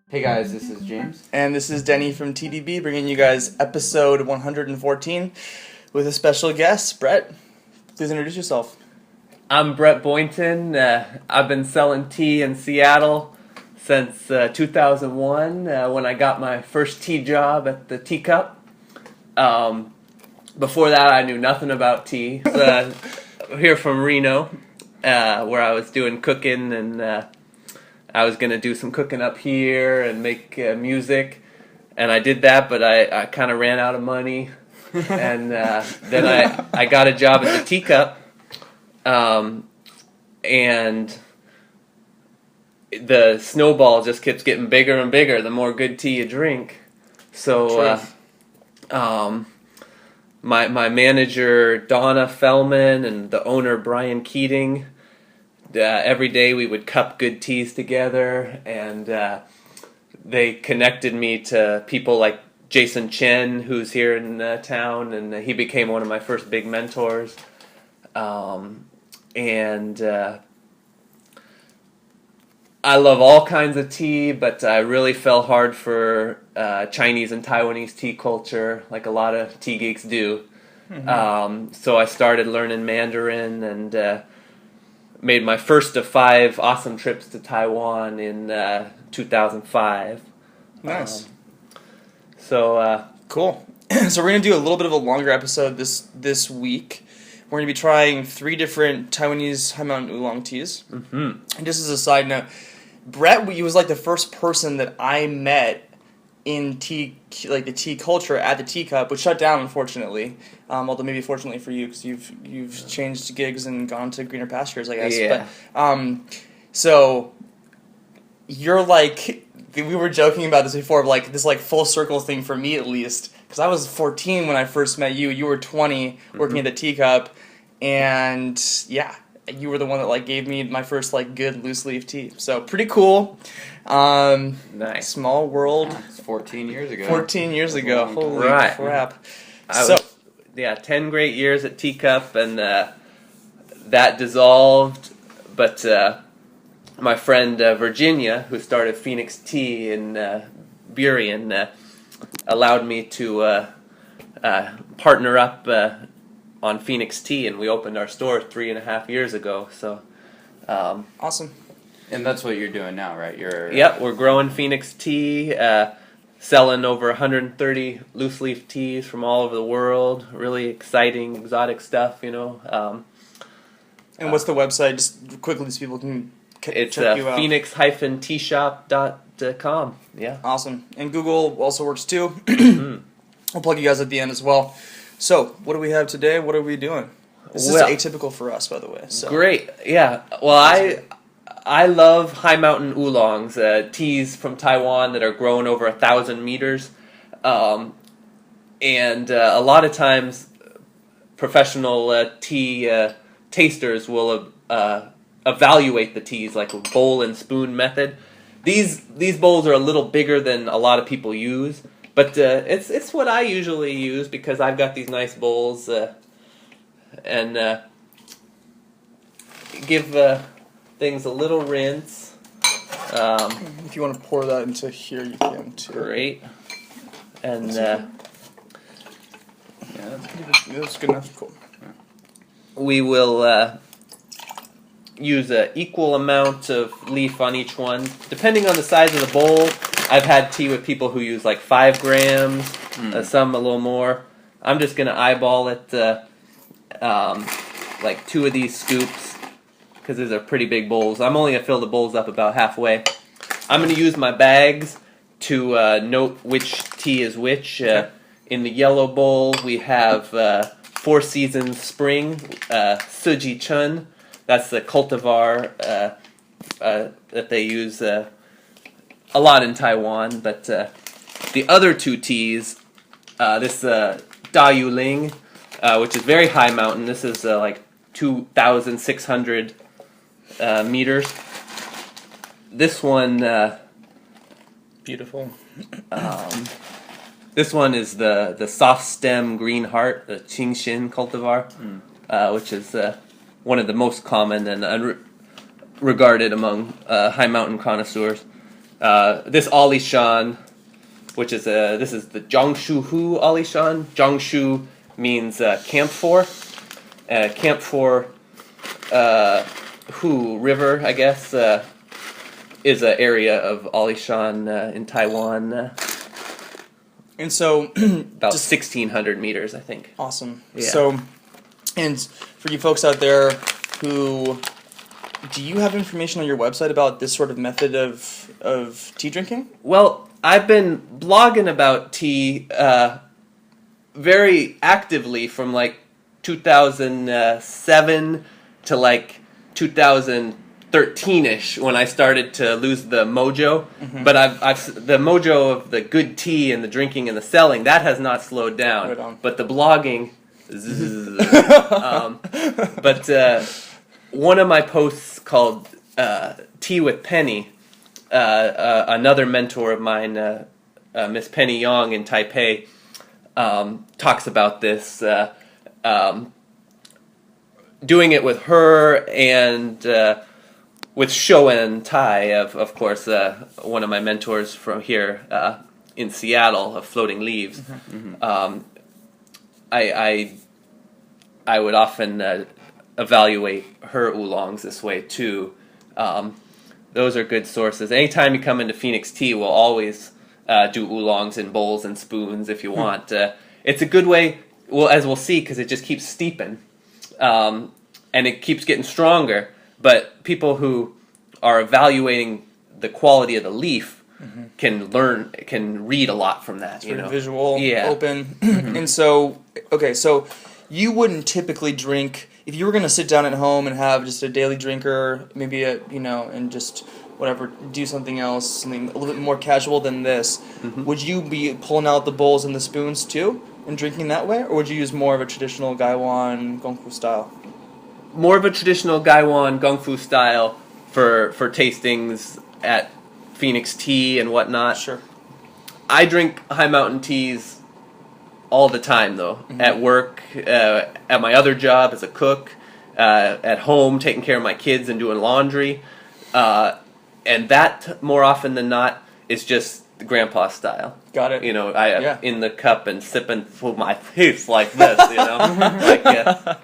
Hey guys, this is James. And this is Denny from TeaDB, bringing you guys episode 114 with a special guest. Brett, please introduce yourself. I'm Brett Boynton. I've been selling tea in Seattle since 2001 when I got my first tea job at the Teacup. Before that, I knew nothing about tea. Here from Reno, where I was doing cooking, and I was going to do some cooking up here and make music. And I did that, but I kind of ran out of money. And then I got a job at the Teacup. And the snowball just keeps getting bigger and bigger the more good tea you drink. So my manager Donna Fellman and the owner Brian Keating, every day we would cup good teas together, and they connected me to people like Jason Chen, who's here in town, and he became one of my first big mentors. And I love all kinds of tea, but I really fell hard for Chinese and Taiwanese tea culture, like a lot of tea geeks do. Mm-hmm. So I started learning Mandarin and made my first of 5 awesome trips to Taiwan in 2005. Nice. Cool. So we're going to do a little bit of a longer episode this week. We're going to be trying 3 different Taiwanese high mountain oolong teas. Mm-hmm. And just as a side note, Brett was like the first person that I met in tea, like the tea culture at the Teacup, which shut down unfortunately. Although maybe fortunately for you, because you've changed gigs and gone to greener pastures, I guess. Yeah. But so you're like, we were joking about this before, like this like full circle thing for me at least, because I was 14 when I first met you. You were 20 working at the Teacup, and yeah, you were the one that like gave me my first like good loose leaf tea. So pretty cool. Nice. Small world. It's 14 years ago. 14 years ago. Holy Right. crap. 10 great years at Teacup, and that dissolved, but my friend Virginia, who started Phoenix Tea in Burien, allowed me to partner up on Phoenix Tea, and we opened our store 3.5 years ago. So Awesome. And that's what you're doing now, right? Yep, we're growing Phoenix Tea, selling over 130 loose leaf teas from all over the world. Really exciting, exotic stuff, you know. And what's the website? Just quickly, so people can It's check you out. phoenix-teashop.com. Yeah. Awesome. And Google also works too. We'll plug you guys at the end as well. So, what do we have today? What are we doing? This is atypical for us, by the way. So. Great. Yeah. Well, I love high mountain oolongs, teas from Taiwan that are grown over 1,000 meters. And a lot of times, professional tea tasters will evaluate the teas like a bowl and spoon method. These bowls are a little bigger than a lot of people use, but it's what I usually use because I've got these nice bowls and give things a little rinse. If you want to pour that into here, you can too. Great. And yeah, that's good enough. Cool. We will use an equal amount of leaf on each one. Depending on the size of the bowl, I've had tea with people who use like 5 grams, some a little more. I'm just going to eyeball it like 2 of these scoops because these are pretty big bowls. I'm only going to fill the bowls up about halfway. I'm going to use my bags to note which tea is which. In the yellow bowl, we have 4 Seasons Spring, Suji Chun. That's the cultivar that they use a lot in Taiwan. But the other 2 teas, this Da Yu Ling, which is very high mountain. This is like 2,600 meters. This one, Beautiful. This one is the soft stem green heart, the Qingxin cultivar, which is one of the most common and regarded among high mountain connoisseurs. This Alishan, which is this is the Jiangshu Alishan. Jiangshu means camphor. Camphor River, I guess, is an area of Alishan in Taiwan. And so, About 1,600 meters, I think. Awesome. Yeah. So, and for you folks out there who, do you have information on your website about this sort of method of tea drinking? Well, I've been blogging about tea very actively from like 2007 to like 2013ish when I started to lose the mojo. Mm-hmm. But I've the mojo of the good tea and the drinking and the selling, that has not slowed down. Right on. But the blogging, but one of my posts called Tea with Penny, another mentor of mine, Miss Penny Yong in Taipei, talks about this, doing it with her and with Shoen Tai, of course, one of my mentors from here in Seattle of Floating Leaves. Mm-hmm. I would often evaluate her oolongs this way too. Those are good sources. Anytime you come into Phoenix Tea, we'll always do oolongs in bowls and spoons if you want. It's a good way, well, as we'll see, because it just keeps steeping. And it keeps getting stronger. But people who are evaluating the quality of the leaf can read a lot from that. It's very visual, yeah. Open. And so, okay, so you wouldn't typically drink, if you were going to sit down at home and have just a daily drinker, maybe and just whatever, do something else, something a little bit more casual than this, would you be pulling out the bowls and the spoons too and drinking that way? Or would you use more of a traditional Gaiwan Gongfu style? More of a traditional Gaiwan Gongfu style for tastings at Phoenix Tea and whatnot. Sure. I drink high mountain teas all the time, though. At work, at my other job as a cook, at home taking care of my kids and doing laundry. And that, more often than not, is just the grandpa style. Got it. In the cup and sipping with my face like this,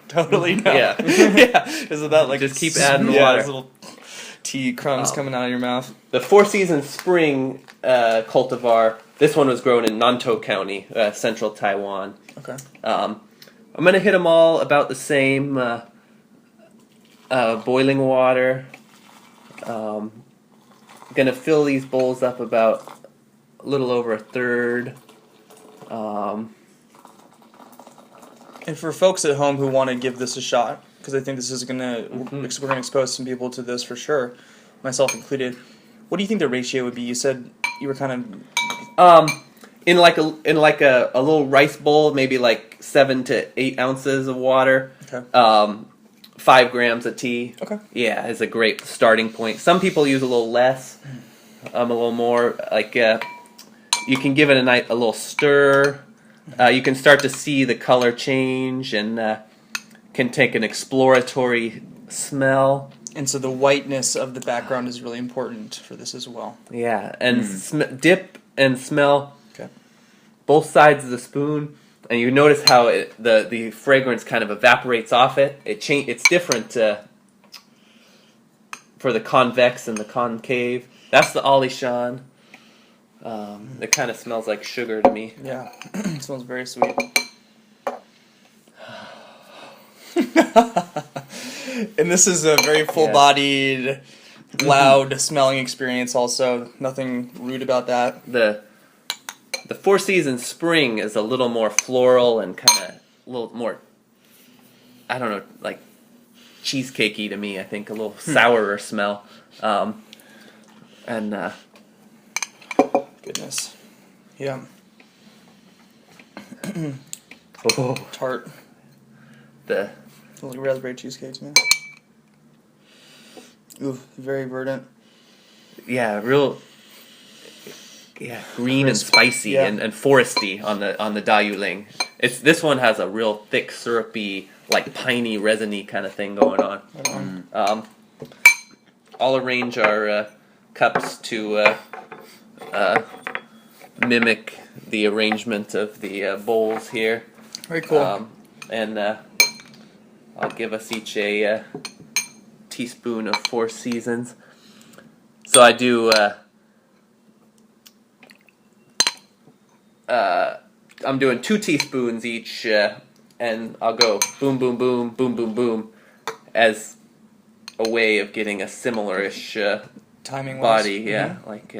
Totally. No. Yeah. Yeah. Isn't that like... Just keep adding water. Little tea crumbs coming out of your mouth. The Four Seasons Spring cultivar, this one was grown in Nantou County, central Taiwan. Okay. I'm going to hit them all about the same. Boiling water. Going to fill these bowls up about a little over a third. And for folks at home who want to give this a shot, because I think this is we're going to expose some people to this for sure, myself included. What do you think the ratio would be? You said you were kind of in like a little rice bowl, maybe like 7 to 8 ounces of water. Okay. 5 grams of tea. Okay. Yeah, is a great starting point. Some people use a little less, a little more. Like you can give it a little stir. You can start to see the color change and can take an exploratory smell. And so the whiteness of the background is really important for this as well. Yeah, and dip and smell okay. both sides of the spoon. And you notice how the fragrance kind of evaporates off it. It's different for the convex and the concave. That's the Alishan. It kind of smells like sugar to me. Yeah, it smells very sweet. And this is a very full-bodied, loud smelling experience also. Nothing rude about that. The Four Seasons Spring is a little more floral and kind of a little more, I don't know, like cheesecakey to me, I think. A little sourer smell. Goodness. Yeah. Oh. Tart. The little raspberry cheesecake to me. Ooh, very verdant. Yeah, real... Yeah, green and spicy and foresty on the Da Yuling. This one has a real thick, syrupy, like piney, resiny kind of thing going on. I'll arrange our cups to mimic the arrangement of the bowls here. Very cool. And I'll give us each a teaspoon of Four Seasons. So I do. I'm doing 2 teaspoons each, and I'll go boom, boom, boom, boom, boom, boom, as a way of getting a similar-ish Timing body. Yeah, like.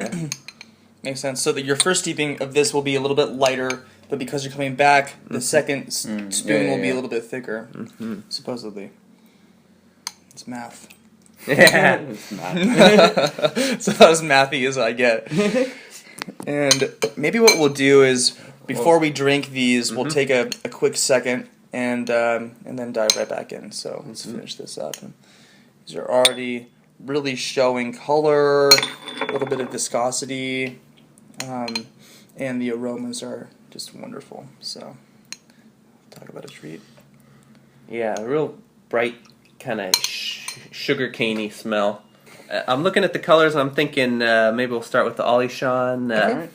Makes sense. So that your first steeping of this will be a little bit lighter, but because you're coming back, the second spoon will be a little bit thicker, supposedly. It's math. Yeah. It's not. So about as mathy as I get. And maybe what we'll do is, before we drink these, we'll take a quick second and then dive right back in. So let's finish this up. These are already really showing color, a little bit of viscosity, and the aromas are just wonderful. So, talk about a treat. Yeah, a real bright kind of sugar caney smell. I'm looking at the colors. I'm thinking maybe we'll start with the Oolong. Alright.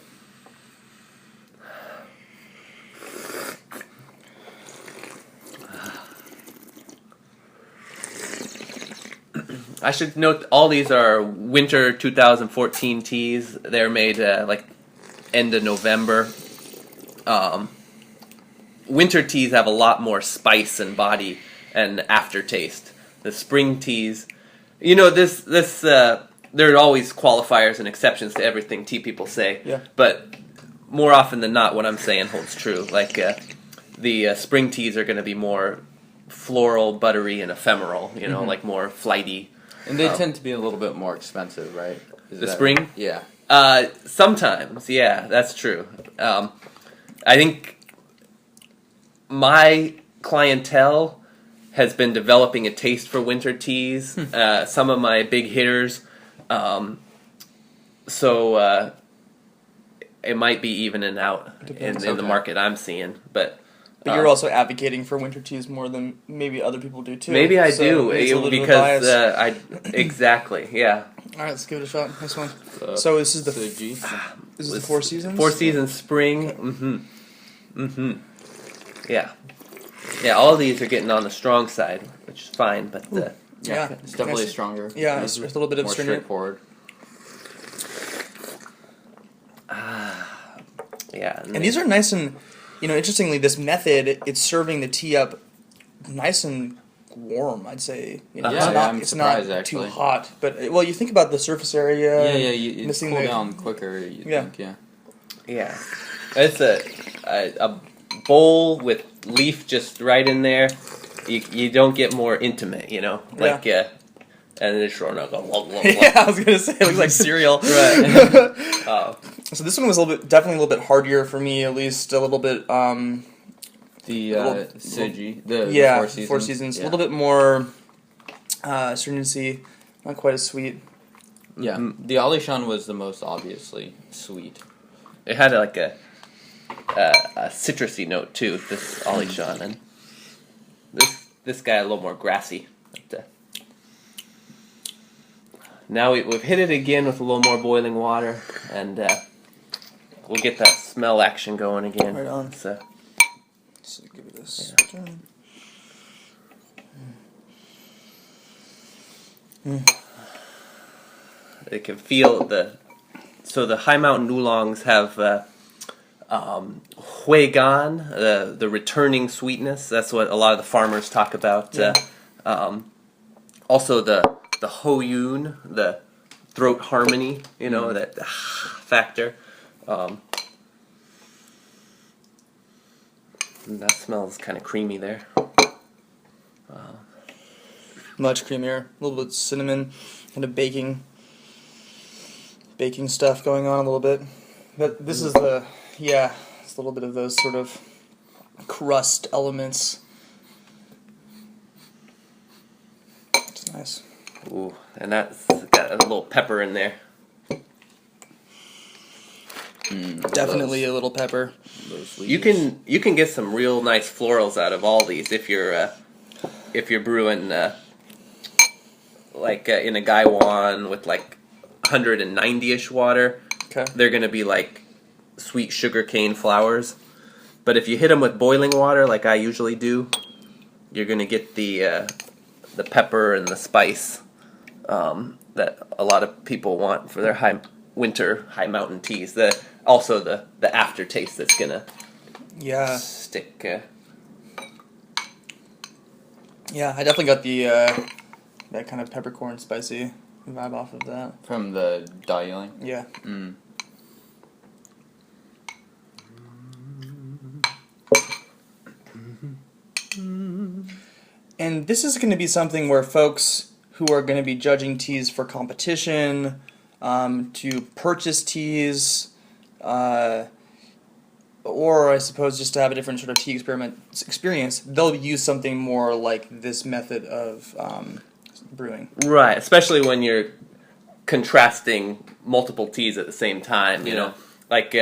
I should note all these are winter 2014 teas. They're made like end of November. Winter teas have a lot more spice and body and aftertaste. The spring teas, you know, this there are always qualifiers and exceptions to everything tea people say. Yeah. But more often than not, what I'm saying holds true. Like the spring teas are going to be more floral, buttery, and ephemeral. You know, like more flighty. And they tend to be a little bit more expensive, right? The spring? Yeah. Sometimes, yeah, that's true. I think my clientele has been developing a taste for winter teas. Some of my big hitters. So it might be evening out in the market I'm seeing. But you're also advocating for winter teas more than maybe other people do too. maybe I So do it's a little bit of because bias. exactly, yeah. All right, let's give it a shot. Next one. So this is the Suji. this is the Four Seasons. Four Seasons spring. Yeah. Yeah, all these are getting on the strong side, which is fine, but Yeah, It's definitely nice. stronger. Yeah, it's a little bit more astringent. straightforward. yeah. And these are nice and, interestingly, this method, it's serving the tea up nice and warm, I'd say. Yeah, I'm it's surprised, not actually. too hot. But, you think about the surface area. You missing cool the- down quicker, you Yeah. think, yeah. Yeah. It's a bowl with leaf just right in there. You don't get more intimate, Like, and it's sure not go. Yeah, I was going to say, it looks like cereal. Right. So this one was definitely a little bit hardier for me, at least a little bit, The Suji, the Four Seasons. Yeah. A little bit more astringency, not quite as sweet. Yeah, the Oolong was the most obviously sweet. It had like a citrusy note too. This Oolong, and this guy a little more grassy. But, now we've hit it again with a little more boiling water, and we'll get that smell action going again. Right on. So, Let's give it this. they can feel the high mountain oolongs have hui gan, the returning sweetness. That's what a lot of the farmers talk about. Yeah. Also the ho yun, the throat harmony, that factor. And that smells kind of creamy there. Much creamier. A little bit of cinnamon, kind of baking stuff going on a little bit. But this is it's a little bit of those sort of crust elements. It's nice. Ooh, and that's got a little pepper in there. Definitely a little pepper. Those You can get some real nice florals out of all these if you're brewing like in a gaiwan with like 190-ish water, Okay. they're going to be like sweet sugarcane flowers. But if you hit them with boiling water, like I usually do, you're going to get the pepper and the spice that a lot of people want for their high mountain teas. Also the aftertaste that's going to stick. Yeah, I definitely got the that kind of peppercorn spicy vibe off of that. From the Dailing? Yeah. Mm. And this is going to be something where folks who are going to be judging teas for competition, to purchase teas, or I suppose just to have a different sort of tea experience, they'll use something more like this method of brewing. Right, especially when you're contrasting multiple teas at the same time, you know. Like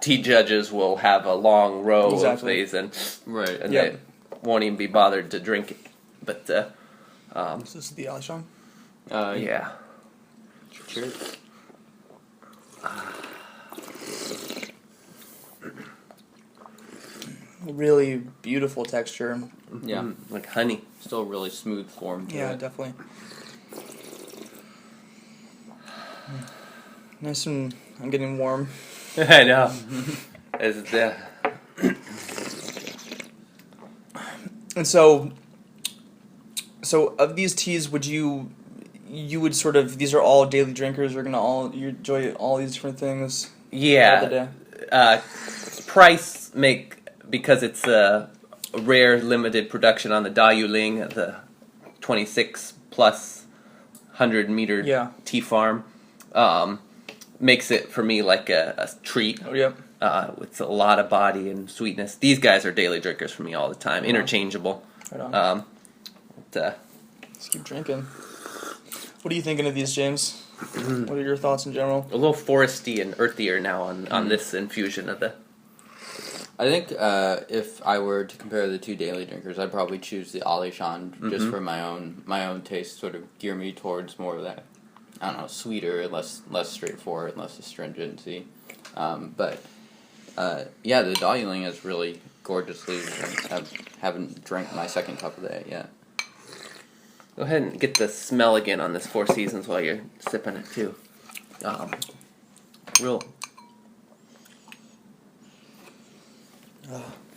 tea judges will have a long row of these and they won't even be bothered to drink it. But So this is the Alishan? yeah. Cheers. Really beautiful texture. Yeah. Like honey. Still really smooth form to Yeah, it. definitely. Nice and I'm getting warm. I know. It's, And so of these teas, you would sort of, these are all daily drinkers, you're gonna you enjoy all these different things all the yeah. day. Price because it's a rare limited production on the Dayuling, the 26 plus 100 meter tea farm, makes it for me like a treat. Oh, yeah. With a lot of body and sweetness. These guys are daily drinkers for me all the time. Interchangeable. Right on. Let's keep drinking. What are you thinking of these, James? What are your thoughts in general? A little foresty and earthier now on this infusion of the... I think if I were to compare the two daily drinkers, I'd probably choose the Alishan just for my own taste, sort of gear me towards more of that, I don't know, sweeter, less straightforward, less astringency. But the Dailing is really gorgeously. Haven't drank my second cup of that yet. Go ahead and get the smell again on this Four Seasons while you're sipping it too. Real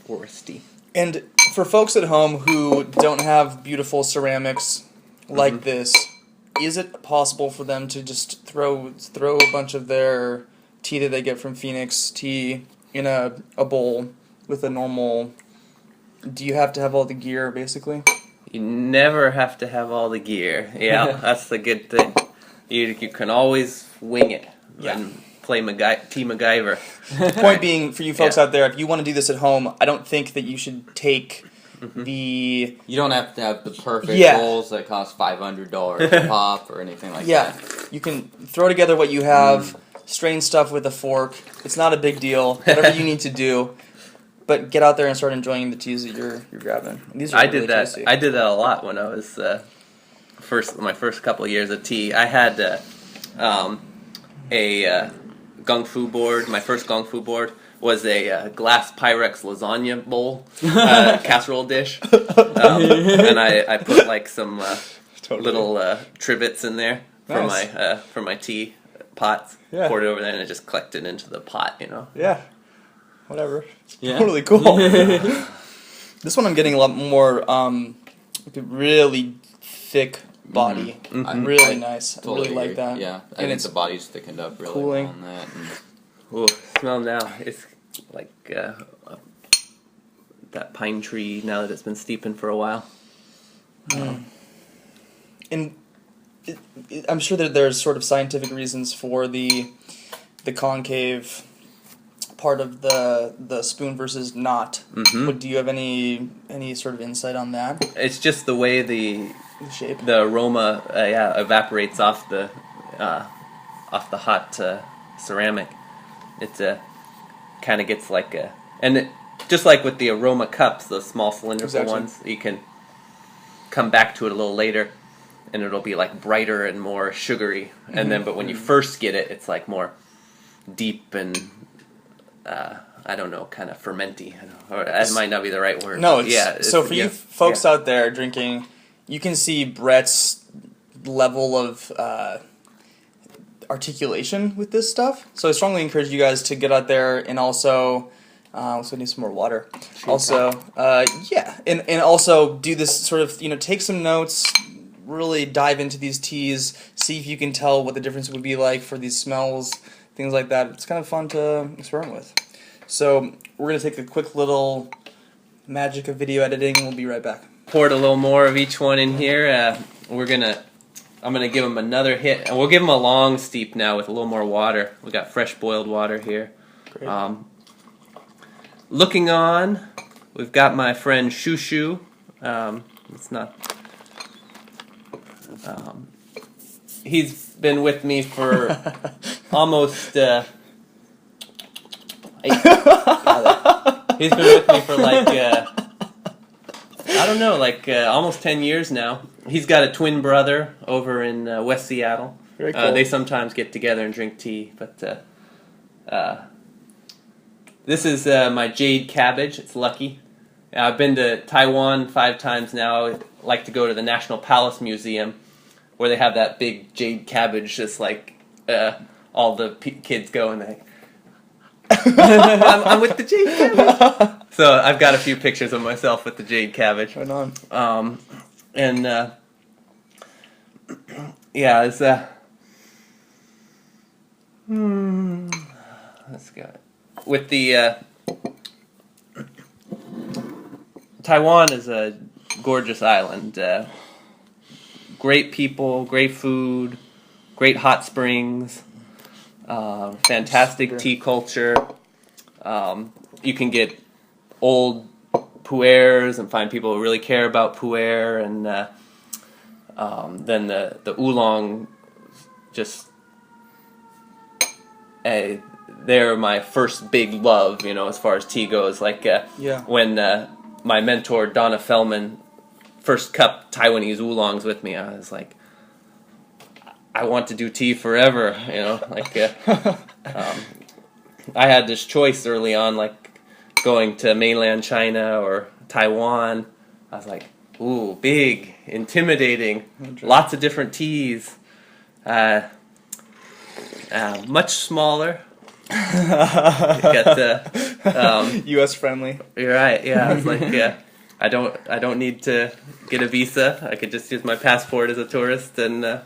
foresty. And for folks at home who don't have beautiful ceramics like this, is it possible for them to just throw a bunch of their tea that they get from Phoenix Tea in a bowl with a normal... Do you have to have all the gear, basically? You never have to have all the gear. Yeah, that's the good thing. You can always wing it and play Tea MacGyver. Point being, for you folks out there, if you want to do this at home, I don't think that you should take the... You don't have to have the perfect bowls that cost $500 a pop or anything like that. Yeah, you can throw together what you have, strain stuff with a fork. It's not a big deal. Whatever you need to do. But get out there and start enjoying the teas that you're grabbing. These are really tasty. I did that a lot when I was my first couple of years of tea. I had a Gung Fu board. My first Gung Fu board was a glass Pyrex lasagna bowl, casserole dish, and I put like some little trivets in there for my tea pots. Yeah. Poured it over there and it just collected into the pot. Yeah. Whatever. It's Yeah. totally cool. This one I'm getting a lot more, really thick body. Really nice. I really like that. Yeah, I think the body's thickened up really cooling. well on that. Ooh, smell now. It's like that pine tree now that it's been steeping for a while. And I'm sure that there's sort of scientific reasons for the concave part of the spoon versus not. Do you have any sort of insight on that? It's just the way the shape, the aroma, evaporates off the hot ceramic. It kind of gets like just like with the aroma cups, those small cylindrical ones, you can come back to it a little later and it'll be like brighter and more sugary. And then, but when you first get it, it's like more deep and I don't know, kind of fermenty. Or that might not be the right word. No, so for you folks out there drinking, you can see Brett's level of articulation with this stuff. So I strongly encourage you guys to get out there and also, so I need some more water. Also, and also do this sort of, take some notes, really dive into these teas, see if you can tell what the difference would be like for these smells, things like that. It's kind of fun to experiment with. So we're going to take a quick little magic of video editing, and we'll be right back. Poured a little more of each one in here. I'm gonna give them another hit, and we'll give them a long steep now with a little more water. We got fresh boiled water here. Great. Looking on, we've got my friend Shushu. It's not. He's been with me for almost. He's been with me for like. I don't know, almost 10 years now. He's got a twin brother over in West Seattle. Very cool. They sometimes get together and drink tea, but this is my jade cabbage. It's lucky. I've been to Taiwan 5 times now. I like to go to the National Palace Museum, where they have that big jade cabbage, just like all the kids go and they... I'm with the jade cabbage. So I've got a few pictures of myself with the jade cabbage. Right on. It's let's go with the Taiwan is a gorgeous island. Great people, great food, great hot springs. Fantastic tea culture. You can get old pu'ers and find people who really care about pu'er, and then the oolong, just they're my first big love, as far as tea goes. When my mentor Donna Fellman first cupped Taiwanese oolongs with me, I was like, I want to do tea forever, I had this choice early on, going to mainland China or Taiwan. I was like, ooh, big, intimidating, lots of different teas, much smaller. Got U.S. friendly. You're right. Yeah, I was like, I don't need to get a visa. I could just use my passport as a tourist, and I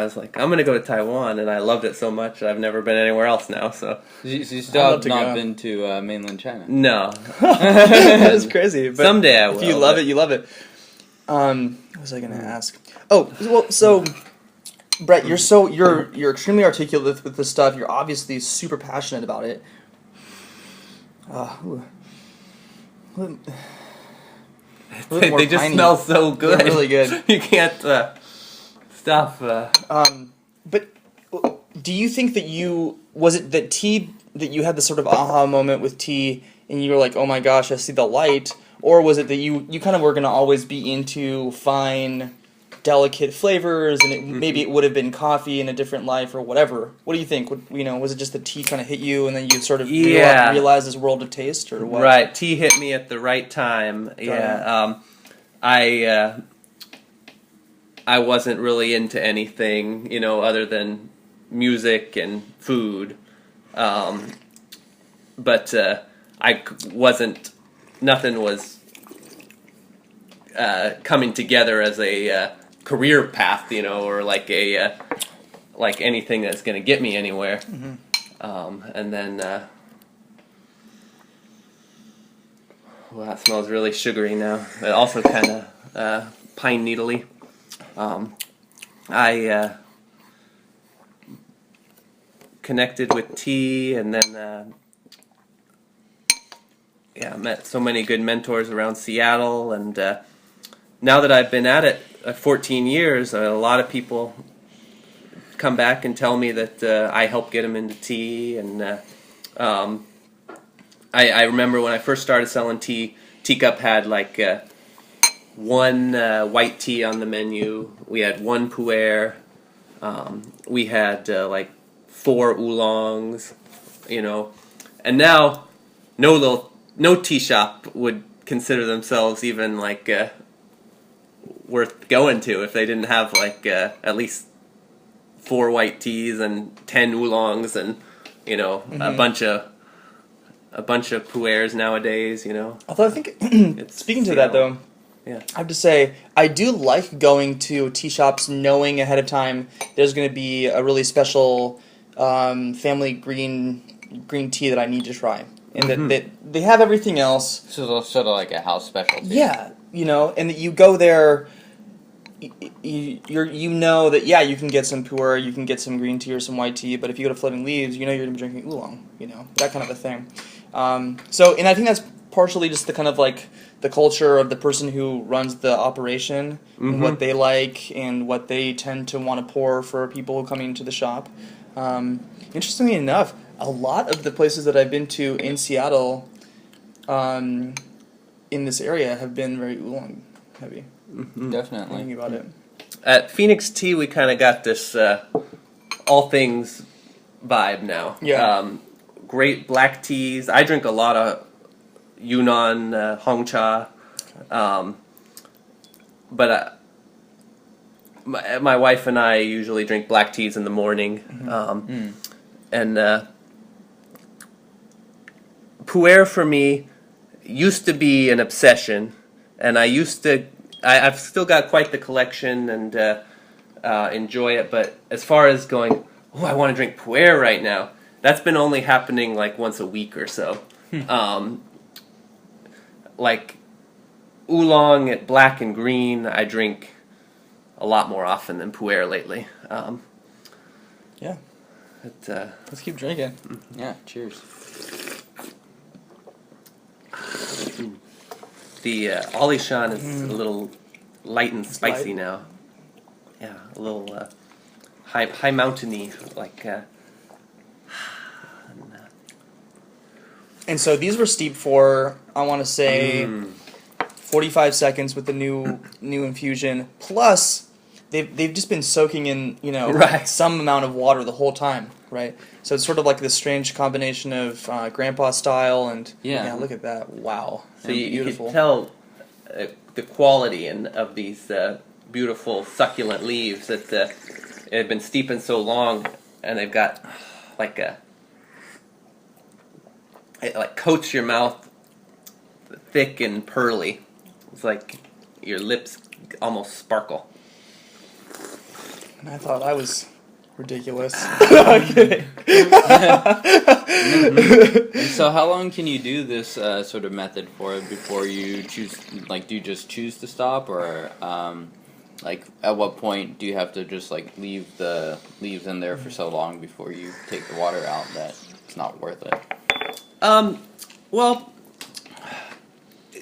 was like, I'm gonna go to Taiwan, and I loved it so much. I've never been anywhere else now. So you still have not been to mainland China? No. That is crazy. But someday I will. If you love it, you love it. What was I gonna ask? Oh, well, so Brett, you're extremely articulate with this stuff. You're obviously super passionate about it. They just smell so good. They're really good. You can't stop. But do you think that was it that tea, that you had this sort of aha moment with tea and you were like, oh my gosh, I see the light? Or was it that you kind of were going to always be into fine, delicate flavors, and maybe it would have been coffee in a different life or whatever? What do you think? Was it just the tea kind of hit you and then you sort of realized this world of taste, or what? Right, tea hit me at the right time. I wasn't really into anything, other than music and food. But nothing was coming together as a career path, or like anything that's going to get me anywhere. Mm-hmm. And then, well, that smells really sugary now. It also kind of pine needly. I connected with tea, and then met so many good mentors around Seattle, and now that I've been at it 14 years, a lot of people come back and tell me that I helped get them into tea, and I remember when I first started selling tea, Teacup had one white tea on the menu. We had one pu'er. We had like 4 oolongs, and now no tea shop would consider themselves even like worth going to if they didn't have like at least 4 white teas and 10 oolongs and a bunch of pu'ers nowadays. Although I think speaking to that though. Yeah. I have to say, I do like going to tea shops knowing ahead of time there's going to be a really special family green tea that I need to try. And that they have everything else. So sort of like a house specialty. Yeah, and that you go there, you know that, yeah, you can get some pu'er, you can get some green tea or some white tea, but if you go to Floating Leaves, you're going to be drinking oolong, that kind of a thing. And I think that's partially just the kind of like the culture of the person who runs the operation and what they like and what they tend to want to pour for people who come into the shop. Interestingly enough, a lot of the places that I've been to in Seattle in this area have been very oolong heavy. Definitely. Thinking about it. At Phoenix Tea, we kind of got this all things vibe now. Yeah. Great black teas. I drink a lot of Yunnan Hongcha, but my wife and I usually drink black teas in the morning, and pu'er for me used to be an obsession, and I've still got quite the collection and enjoy it, but as far as going, I want to drink pu'er right now, that's been only happening like once a week or so. Like oolong at black and green, I drink a lot more often than pu'er lately. Yeah. Let's keep drinking. Yeah, cheers. The Oolong is a little light and spicy now. Yeah, a little high mountainy, like. And so these were steeped for, I want to say, 45 seconds with the new infusion. Plus, they've just been soaking in, some amount of water the whole time, right? So it's sort of like this strange combination of grandpa style and look at that, wow. So you can tell the quality of these beautiful succulent leaves that have been steeping so long, and they've got like it like coats your mouth thick and pearly. It's like your lips almost sparkle. And I thought I was ridiculous. And so how long can you do this sort of method for before you choose, like, do you just choose to stop, or like at what point do you have to just like leave the leaves in there for so long before you take the water out that it's not worth it? Well,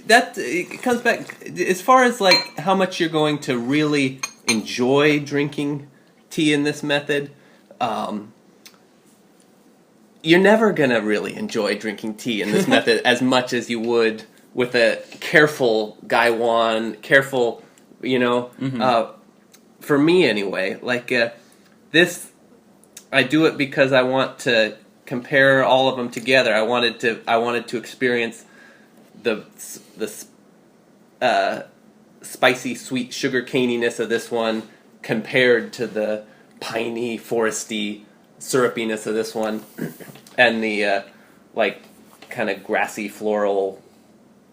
it comes back as far as like how much you're going to really enjoy drinking tea in this method. You're never gonna really enjoy drinking tea in this method as much as you would with a careful gaiwan, for me anyway. Like this, I do it because I want to compare all of them together. I wanted to experience the spicy, sweet sugar caniness of this one compared to the piney, foresty syrupiness of this one, and the like kind of grassy, floral,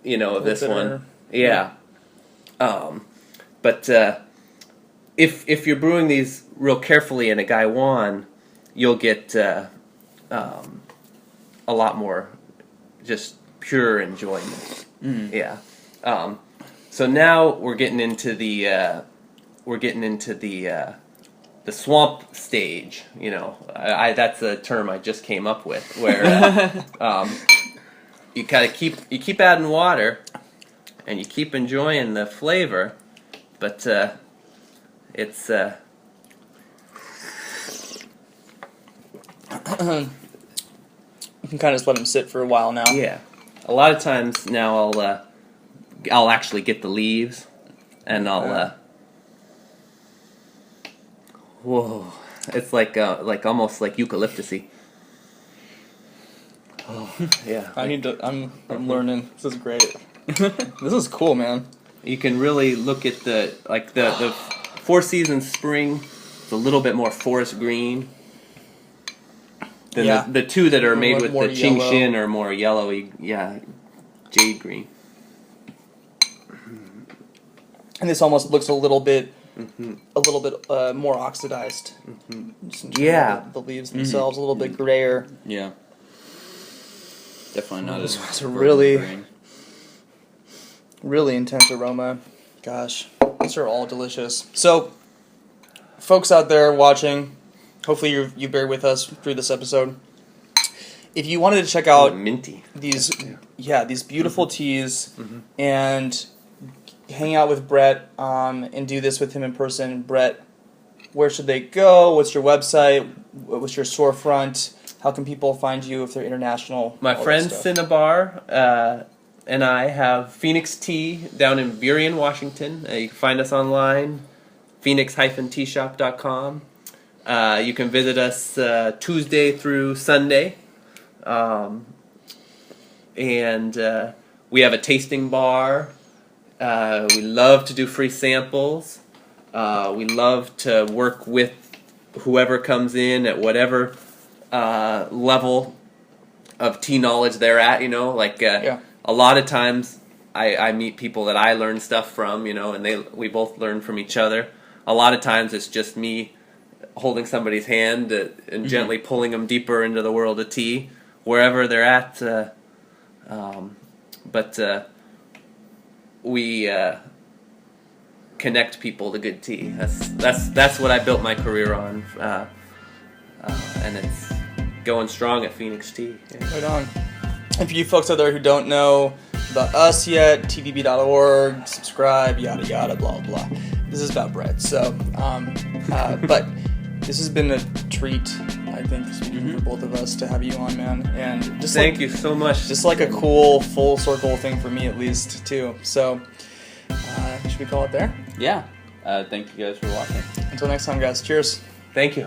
of this one. Yeah. But if you're brewing these real carefully in a gaiwan, you'll get a lot more just pure enjoyment. Yeah. So now we're getting into the swamp stage. That's a term I just came up with, where you kind of keep adding water and you keep enjoying the flavor, but it's you can kind of just let them sit for a while now. Yeah. A lot of times now I'll actually get the leaves and I'll. Whoa! It's like almost like eucalyptusy. Oh yeah. I'm learning. This is great. This is cool, man. You can really look at the Four Seasons spring. It's a little bit more forest green than the two that are made with the Ching Shin are more yellowy. Yeah, jade green. And this almost looks a little bit more oxidized. Just in terms of the leaves themselves, a little bit grayer. Yeah. Definitely not as It's a really intense aroma. Gosh, these are all delicious. So, folks out there watching, hopefully you bear with us through this episode. If you wanted to check out minty these beautiful teas and hang out with Brett and do this with him in person, Brett, where should they go? What's your website? What's your storefront? How can people find you if they're international? My friend Cinnabar and I have Phoenix Tea down in Burien, Washington. You can find us online, phoenix-teashop.com. You can visit us Tuesday through Sunday. And we have a tasting bar. We love to do free samples. We love to work with whoever comes in at whatever level of tea knowledge they're at, a lot of times I meet people that I learn stuff from, and we both learn from each other. A lot of times it's just me holding somebody's hand and gently pulling them deeper into the world of tea, wherever they're at. But we connect people to good tea. That's what I built my career on, and it's going strong at Phoenix Tea. Yeah. Right on. And for you folks out there who don't know about us yet, TeaDB.org, subscribe, yada yada, blah blah. This is about Brett. So, but this has been a treat, I think, speaking for both of us, to have you on, man. And just thank you so much. Just like a cool full circle thing for me, at least, too. So, should we call it there? Yeah. Thank you guys for watching. Until next time, guys. Cheers. Thank you.